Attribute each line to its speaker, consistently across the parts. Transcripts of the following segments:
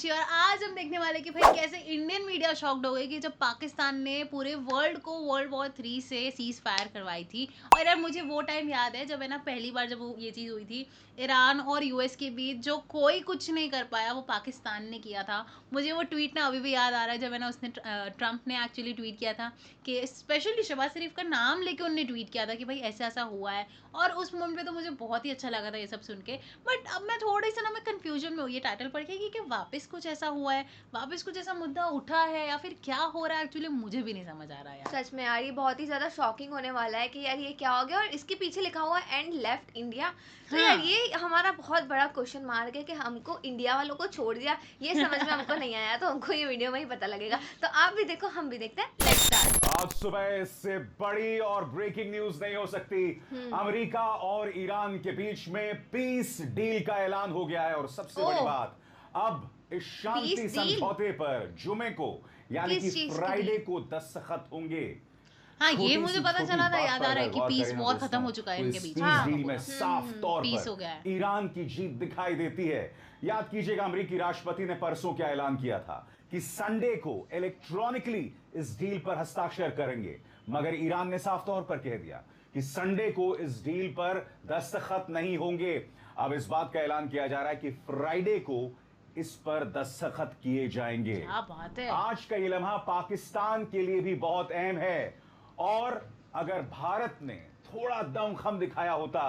Speaker 1: मीनाक्षी और आज हम देखने वाले कि भाई कैसे इंडियन मीडिया शॉक्ड हो गई कि जब पाकिस्तान ने पूरे वर्ल्ड को वर्ल्ड वॉर 3 से सीज फायर करवाई थी। और यार मुझे वो टाइम याद है जब है ना पहली बार जब ये चीज़ हुई थी ईरान और यूएस के बीच, जो कोई कुछ नहीं कर पाया वो पाकिस्तान ने किया था। मुझे वो ट्वीट ना अभी भी याद आ रहा है जब है ना उसने ट्रंप ने एक्चुअली ट्वीट किया था कि स्पेशली शहबाज शरीफ का नाम लेके उनने ट्वीट किया था कि भाई ऐसा ऐसा हुआ है। और उस मोमेंट पे तो मुझे बहुत ही अच्छा लगा था ये सब सुन के। बट अब मैं थोड़ी सी ना मैं कंफ्यूजन में हूँ ये टाइटल पढ़ के कि वापस कुछ ऐसा हुआ है, वापस कुछ ऐसा मुद्दा उठा है या फिर क्या हो रहा है, एक्चुअली मुझे भी नहीं समझ आ रहा यार।
Speaker 2: सच में यार, ये बहुत ही ज्यादा शॉकिंग होने वाला है कि यार ये क्या हो गया। और इसके पीछे लिखा हुआ है एंड लेफ्ट इंडिया। तो यार
Speaker 1: हाँ।
Speaker 2: ये हमारा बहुत बड़ा क्वेश्चन मार्क है कि हमको इंडिया वालों को छोड़ दिया, ये समझ में हमको नहीं आया। तो हमको ये वीडियो में ही पता लगेगा। तो आप भी देखो, हम भी देखते हैं। Let's start.
Speaker 3: आज सुबह इससे बड़ी और ब्रेकिंग न्यूज नहीं हो सकती। अमेरिका और ईरान के बीच में पीस डील का ऐलान हो गया है और सबसे बड़ी
Speaker 2: ओह,
Speaker 3: बात, अब इस शांति
Speaker 2: पीस डील
Speaker 3: समझौते पर जुमे को यानी कि
Speaker 2: किस चीज की
Speaker 3: फ्राइडे
Speaker 2: डील?
Speaker 3: को दस्तखत होंगे।
Speaker 1: हाँ, ये
Speaker 3: छोटी
Speaker 1: मुझे
Speaker 3: सी
Speaker 1: पता
Speaker 3: छोटी
Speaker 1: चला था,
Speaker 3: बात
Speaker 1: याद
Speaker 3: पर
Speaker 1: आ रहा है
Speaker 3: अगर
Speaker 1: कि
Speaker 3: गौर
Speaker 1: पीस
Speaker 3: करें ना
Speaker 1: वॉर
Speaker 3: दोस्तों,
Speaker 1: खत्म हो चुका है
Speaker 3: तो
Speaker 1: इनके
Speaker 3: इस
Speaker 1: बीच
Speaker 3: पीस
Speaker 1: में
Speaker 3: डील
Speaker 1: पूरा।
Speaker 3: में साफ तौर
Speaker 1: पीस हो
Speaker 3: पर
Speaker 1: गया है।
Speaker 3: ईरान की जीत दिखाई देती है। याद कीजिएगा, अमेरिकी राष्ट्रपति ने परसों क्या ऐलान किया था कि संडे को इलेक्ट्रॉनिकली इस डील पर हस्ताक्षर करेंगे, मगर ईरान ने साफ तौर पर कह दिया कि संडे को इस डील पर दस्तखत नहीं होंगे। अब इस बात का ऐलान किया जा रहा है कि फ्राइडे को इस पर दस्तखत किए जाएंगे।
Speaker 1: क्या बात है।
Speaker 3: आज का ये लम्हा पाकिस्तान के लिए भी बहुत अहम है और अगर भारत ने थोड़ा दमखम दिखाया होता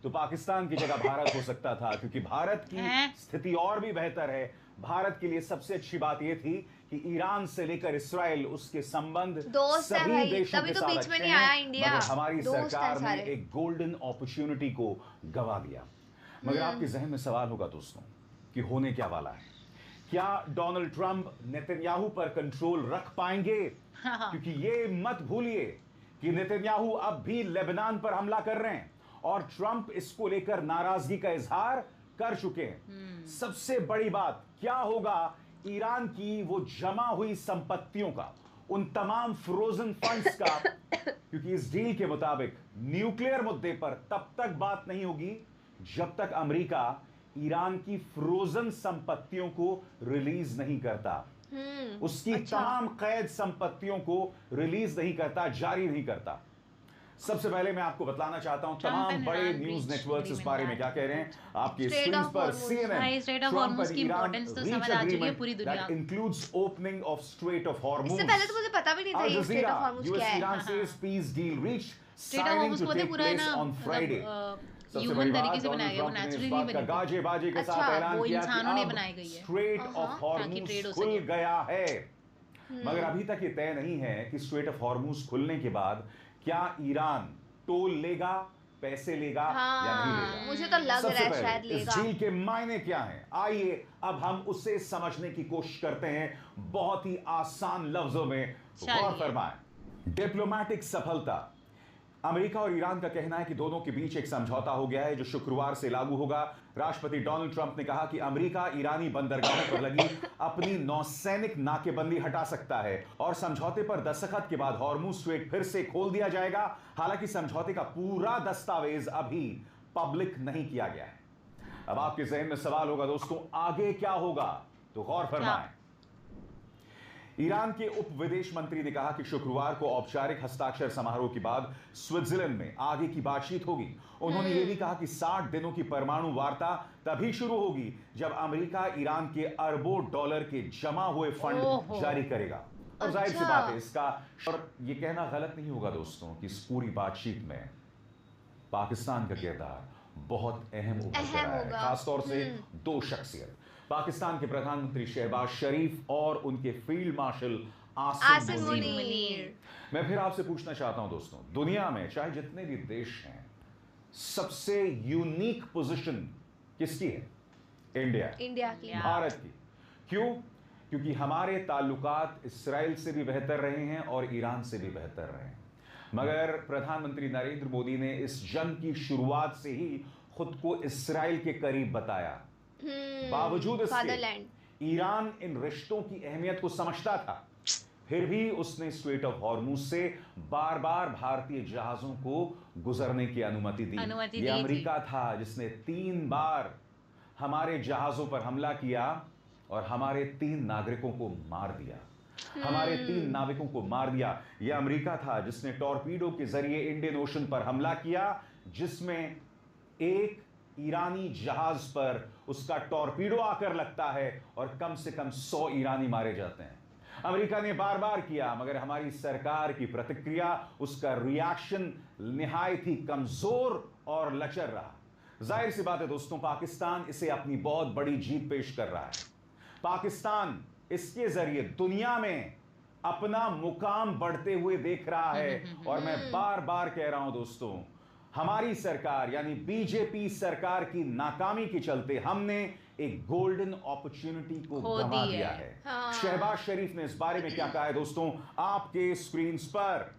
Speaker 3: तो पाकिस्तान की जगह भारत हो सकता था, क्योंकि भारत की
Speaker 1: हैं?
Speaker 3: स्थिति और भी बेहतर है। भारत के लिए सबसे अच्छी बात यह थी कि ईरान से लेकर इस्राइल, उसके संबंध
Speaker 2: दोस्त है
Speaker 3: सभी
Speaker 2: भाई,
Speaker 3: देशों
Speaker 2: तभी
Speaker 3: के
Speaker 2: तो
Speaker 3: साथ
Speaker 2: बीच में
Speaker 3: अच्छे
Speaker 2: नहीं आया
Speaker 3: हैं,
Speaker 2: इंडिया।
Speaker 3: मगर हमारी
Speaker 2: दोस्त है
Speaker 3: सरकार ने
Speaker 2: सारे।
Speaker 3: एक गोल्डन अपॉर्चुनिटी को गवा दिया। मगर आपके जहन में सवाल होगा दोस्तों कि होने क्या वाला है। क्या डोनाल्ड ट्रंप नेतन्याहू पर कंट्रोल रख पाएंगे?
Speaker 1: हाँ।
Speaker 3: क्योंकि ये मत भूलिए कि नेतन्याहू अब भी लेबनान पर हमला कर रहे हैं और ट्रंप इसको लेकर नाराजगी का इजहार कर चुके हैं। सबसे बड़ी बात, क्या होगा ईरान की वो जमा हुई संपत्तियों का, उन तमाम फ्रोजन फंड्स का? क्योंकि इस डील के मुताबिक न्यूक्लियर मुद्दे पर तब तक बात नहीं होगी जब तक अमेरिका ईरान की फ्रोजन संपत्तियों को रिलीज नहीं करता, उसकी
Speaker 2: अच्छा।
Speaker 3: तमाम कैद संपत्तियों को रिलीज नहीं करता, जारी नहीं करता। सबसे पहले मैं आपको बतलाना चाहता हूं
Speaker 1: ट्रंप
Speaker 3: तमाम
Speaker 1: एंड
Speaker 3: बड़े
Speaker 1: ईरान
Speaker 3: न्यूज
Speaker 1: reached
Speaker 3: नेटवर्क्स इस
Speaker 1: agreement
Speaker 3: बारे में
Speaker 1: that
Speaker 3: क्या कह रहे हैं आपके
Speaker 2: Strait
Speaker 3: स्क्रीन
Speaker 2: of
Speaker 3: पर।
Speaker 2: Hormuz।
Speaker 3: CNN,
Speaker 1: भाई straight of
Speaker 3: Trump
Speaker 1: Hormuz
Speaker 3: and
Speaker 1: की
Speaker 3: Iran
Speaker 1: इंपॉर्टेंस तो
Speaker 3: reach
Speaker 1: समझ आ चुकी है
Speaker 3: agreement
Speaker 1: पूरी दुनिया
Speaker 3: that
Speaker 1: को।
Speaker 3: includes opening of Strait of Hormuz।
Speaker 2: इससे पहले तो मुझे पता भी नहीं था
Speaker 3: Al
Speaker 2: ये स्ट्रेट
Speaker 3: Jazeera,
Speaker 2: ऑफ हॉर्मुज क्या
Speaker 3: US
Speaker 2: है।
Speaker 3: Iran says peace deal reached,
Speaker 1: straight of
Speaker 3: signing
Speaker 1: Hormuz
Speaker 3: to
Speaker 1: को
Speaker 3: take
Speaker 1: पूरा है
Speaker 3: place
Speaker 1: ना
Speaker 3: on Friday। सबसे
Speaker 1: ह्यूमन
Speaker 3: बड़ी
Speaker 1: तरीके
Speaker 3: बात,
Speaker 1: से बनाया
Speaker 3: डोनाल्ड
Speaker 1: गया, वो
Speaker 3: ट्रंप ने इस
Speaker 1: नेचुरली
Speaker 3: बात
Speaker 1: नहीं
Speaker 3: का
Speaker 1: बनी थी।
Speaker 3: गाजे बाजे के साथ
Speaker 2: अच्छा,
Speaker 3: ऐलान
Speaker 1: वो
Speaker 3: किया कि
Speaker 1: इंसानों ने
Speaker 3: अब
Speaker 1: बनाई गई है।
Speaker 3: स्ट्रेट ऑफ
Speaker 1: ताकि
Speaker 3: हॉर्मुज
Speaker 1: ट्रेड हो
Speaker 3: खुल
Speaker 1: सके।
Speaker 3: गया है। मगर अभी तक ये तय नहीं है कि स्ट्रेट ऑफ हॉर्मुज खुलने के बाद क्या ईरान टोल लेगा, पैसे लेगा या नहीं
Speaker 2: हाँ,
Speaker 3: लेगा।
Speaker 2: मुझे तो लग
Speaker 3: सबसे
Speaker 2: रहा है
Speaker 3: पहले
Speaker 2: शायद
Speaker 3: इस
Speaker 2: लेगा।
Speaker 3: डील के मायने क्या हैं, आइए अब हम उसे समझने की कोशिश करते हैं बहुत ही आसान लफ्जों में। गौर
Speaker 1: चलिए।
Speaker 3: फरमाएं। डिप्लोमेटिक सफलता। अमेरिका और ईरान का कहना है कि दोनों के बीच एक समझौता हो गया है जो शुक्रवार से लागू होगा। राष्ट्रपति डोनाल्ड ट्रंप ने कहा कि अमेरिका ईरानी बंदरगाहों पर लगी अपनी नौसैनिक नाकेबंदी हटा सकता है और समझौते पर दस्तखत के बाद हॉर्मुज स्ट्रेट फिर से खोल दिया जाएगा। हालांकि समझौते का पूरा दस्तावेज अभी पब्लिक नहीं किया गया है। अब आपके जहन में सवाल होगा दोस्तों, आगे क्या होगा? तो गौर फरमाएं। ईरान के उप विदेश मंत्री ने कहा कि शुक्रवार को औपचारिक हस्ताक्षर समारोह के बाद स्विट्जरलैंड में आगे की बातचीत होगी। उन्होंने यह भी कहा कि 60 दिनों की परमाणु वार्ता तभी शुरू होगी जब अमेरिका ईरान के अरबों डॉलर के जमा हुए फंड जारी करेगा। और जाहिर सी
Speaker 2: अच्छा।
Speaker 3: बात है इसका, और यह कहना गलत नहीं होगा दोस्तों कि इस पूरी बातचीत में पाकिस्तान का किरदार बहुत अहम उभर कर
Speaker 2: अहम
Speaker 3: रहा है,
Speaker 2: होगा।
Speaker 3: खासतौर से दो शख्सियत, पाकिस्तान के प्रधानमंत्री शहबाज शरीफ और उनके फील्ड मार्शल आसिम
Speaker 2: आसिम
Speaker 3: मुनीर।
Speaker 2: मुनीर।
Speaker 3: मैं फिर आपसे पूछना चाहता हूं दोस्तों, दुनिया में चाहे जितने भी देश हैं, सबसे यूनिक पोजीशन किसकी है?
Speaker 2: इंडिया की।
Speaker 3: भारत की। क्यों? क्योंकि हमारे ताल्लुकात इस्राइल से भी बेहतर रहे हैं और ईरान से भी बेहतर रहे हैं। मगर प्रधानमंत्री नरेंद्र मोदी ने इस जंग की शुरुआत से ही खुद को इस्राइल के करीब बताया। बावजूद इसके
Speaker 2: फादरलैंड।
Speaker 3: ईरान इन रिश्तों की अहमियत को समझता था, फिर भी उसने स्ट्रेट ऑफ हॉर्मुज से बार बार भारतीय जहाजों को गुजरने की अनुमति दी।
Speaker 1: अनुमति
Speaker 3: यह
Speaker 1: दी
Speaker 3: अमेरिका था जिसने 3 बार हमारे जहाजों पर हमला किया और हमारे 3 नागरिकों को मार दिया। हमारे 3 नाविकों को मार दिया। यह अमेरिका था जिसने टॉर्पीडो के जरिए इंडियन ओशन पर हमला किया, जिसमें एक ईरानी जहाज पर उसका टॉर्पीडो आकर लगता है और कम से कम 100 ईरानी मारे जाते हैं। अमेरिका ने बार बार किया, मगर हमारी सरकार की प्रतिक्रिया, उसका रिएक्शन निहायत ही कमजोर और लचर रहा। जाहिर सी बात है दोस्तों, पाकिस्तान इसे अपनी बहुत बड़ी जीत पेश कर रहा है। पाकिस्तान इसके जरिए दुनिया में अपना मुकाम बढ़ते हुए देख रहा है। और मैं बार बार कह रहा हूं दोस्तों, हमारी सरकार यानी बीजेपी सरकार की नाकामी के चलते हमने एक गोल्डन अपॉर्चुनिटी को
Speaker 1: खो
Speaker 3: गंवा
Speaker 1: दी
Speaker 3: दिया
Speaker 1: है।
Speaker 3: है।
Speaker 2: हाँ।
Speaker 3: शहबाज शरीफ ने इस बारे में क्या कहा है दोस्तों, आपके स्क्रीन पर।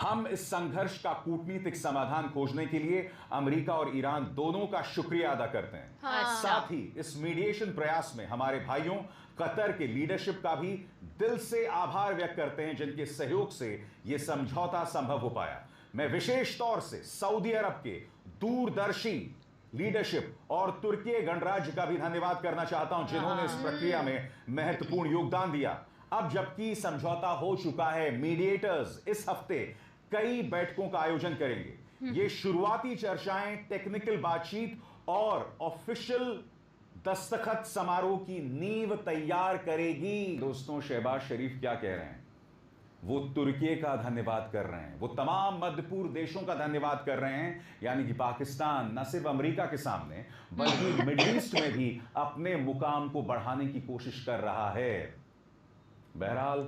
Speaker 3: हम इस संघर्ष का कूटनीतिक समाधान खोजने के लिए अमेरिका और ईरान दोनों का शुक्रिया अदा करते हैं।
Speaker 2: हाँ।
Speaker 3: साथ ही इस मीडिएशन प्रयास में हमारे भाइयों कतर के लीडरशिप का भी दिल से आभार व्यक्त करते हैं, जिनके सहयोग से यह समझौता संभव हो पाया। मैं विशेष तौर से सऊदी अरब के दूरदर्शी लीडरशिप और तुर्की गणराज्य का भी धन्यवाद करना चाहता हूं, जिन्होंने इस प्रक्रिया में महत्वपूर्ण योगदान दिया। अब जबकि समझौता हो चुका है, मीडिएटर्स इस हफ्ते कई बैठकों का आयोजन करेंगे। ये शुरुआती चर्चाएं, टेक्निकल बातचीत और ऑफिशियल दस्तखत समारोह की नींव तैयार करेगी। दोस्तों, शहबाज शरीफ क्या कह रहे हैं? वो तुर्की का धन्यवाद कर रहे हैं, वो तमाम मध्य पूर्व देशों का धन्यवाद कर रहे हैं, यानी कि पाकिस्तान न सिर्फ अमेरिका के सामने बल्कि मिडिल ईस्ट में भी अपने मुकाम को बढ़ाने की कोशिश कर रहा है। बहरहाल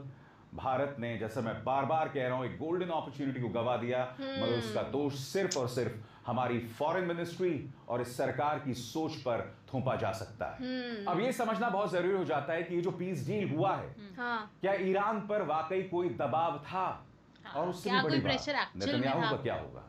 Speaker 3: भारत ने, जैसा मैं बार बार कह रहा हूं, एक गोल्डन अपॉर्चुनिटी को गवा दिया, मगर उसका दोष सिर्फ और सिर्फ हमारी फॉरेन मिनिस्ट्री और इस सरकार की सोच पर थोपा जा सकता है। अब यह समझना बहुत जरूरी हो जाता है कि ये जो पीस डील हुआ है,
Speaker 2: हाँ।
Speaker 3: क्या ईरान पर वाकई कोई दबाव था? और उससे
Speaker 1: क्या
Speaker 3: भी बड़ी
Speaker 1: कोई
Speaker 3: बात,
Speaker 1: प्रेशर एक्चुअल में
Speaker 3: नेतन्याहू
Speaker 1: था?
Speaker 3: का क्या होगा?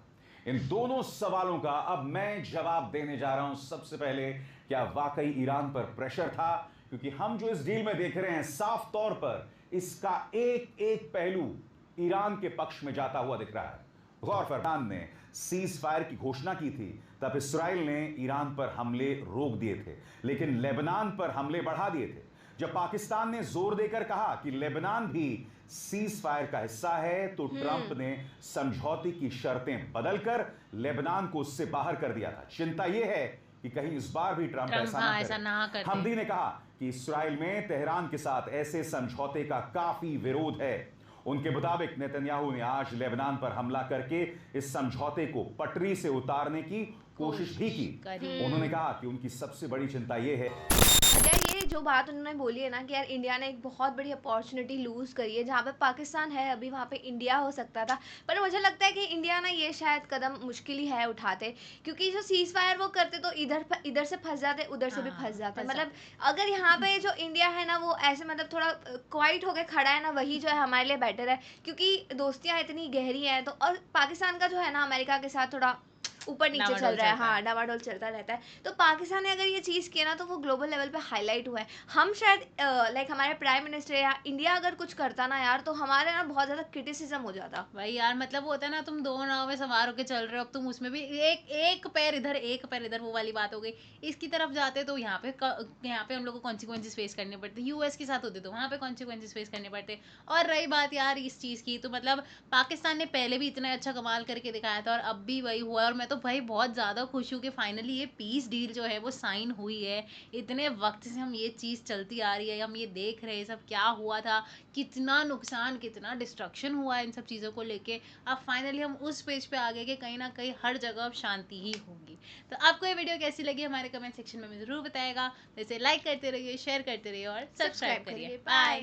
Speaker 3: इन दोनों सवालों का अब मैं जवाब देने जा रहा हूं। सबसे पहले, क्या वाकई ईरान पर प्रेशर था? क्योंकि हम जो इस डील में देख रहे हैं, साफ तौर पर इसका एक एक पहलू ईरान के पक्ष में जाता हुआ दिख रहा है। गौर फरमान ने सीज फायर की घोषणा की थी, तब इसराइल ने ईरान पर हमले रोक दिए थे, लेकिन लेबनान पर हमले बढ़ा दिए थे। जब पाकिस्तान ने जोर देकर कहा कि लेबनान भी सीज फायर का हिस्सा है, तो ट्रंप ने समझौते की शर्तें बदलकर लेबनान को उससे बाहर कर दिया था। चिंता यह है कि कहीं इस बार भी ट्रंप ऐसा ना करे। हमदी ने कहा कि इसराइल में तेहरान के साथ ऐसे समझौते का काफी विरोध है। उनके मुताबिक नेतन्याहू ने आज लेबनान पर हमला करके इस समझौते को पटरी से उतारने की कोशिश भी की। उन्होंने कहा कि उनकी सबसे बड़ी चिंता यह है,
Speaker 2: यार ये जो बात उन्होंने बोली है ना कि यार इंडिया ने एक बहुत बड़ी अपॉर्चुनिटी लूज करी है, जहाँ पे पाकिस्तान है अभी वहाँ पे इंडिया हो सकता था। पर मुझे लगता है कि इंडिया ना ये शायद कदम मुश्किल ही है उठाते, क्योंकि जो सीज फायर वो करते तो इधर से फंस जाते, उधर से भी फंस जाते। मतलब अगर यहाँ पे जो इंडिया है ना वो ऐसे मतलब थोड़ा क्वाइट होकर खड़ा है ना, वही जो है हमारे लिए बेटर है, क्योंकि दोस्तियाँ इतनी गहरी हैं। तो और पाकिस्तान का जो है ना अमेरिका के साथ थोड़ा ऊपर नीचे चल रहा है, हाँ डामाडोल चलता रहता है। तो पाकिस्तान ने अगर ये चीज़ किया ना तो वो ग्लोबल लेवल पे हाईलाइट हुआ है। हम शायद लाइक हमारे प्राइम मिनिस्टर या इंडिया अगर कुछ करता ना यार, तो हमारे ना बहुत ज़्यादा क्रिटिसिज्म हो जाता।
Speaker 1: भाई यार, मतलब वो होता है ना, तुम दो नाव में सवार होके चल रहे हो, अब तुम उसमें भी एक पैर इधर एक पैर इधर, वो वाली बात हो गई। इसकी तरफ जाते तो यहाँ पे हम लोग को कॉन्सिक्वेंसेस फेस करने पड़ते। यूएस के साथ होते तो वहाँ पे कॉन्सिक्वेंसेस फेस करने पड़ते। और रही बात यार इस चीज़ की, तो मतलब पाकिस्तान ने पहले भी इतना अच्छा कमाल करके दिखाया था और अब भी वही हुआ है। और मैं तो भाई बहुत ज़्यादा खुश हूँ कि फाइनली ये पीस डील जो है वो साइन हुई है। इतने वक्त से हम ये चीज़ चलती आ रही है, हम ये देख रहे हैं सब क्या हुआ था, कितना नुकसान, कितना डिस्ट्रक्शन हुआ है इन सब चीज़ों को लेके। अब फाइनली हम उस पेज पे आ गए कि कहीं ना कहीं हर जगह अब शांति ही होगी। तो आपको ये वीडियो कैसी लगी हमारे कमेंट सेक्शन में ज़रूर बताएगा। वैसे लाइक करते रहिए, शेयर करते रहिए और सब्सक्राइब करिए। बाय।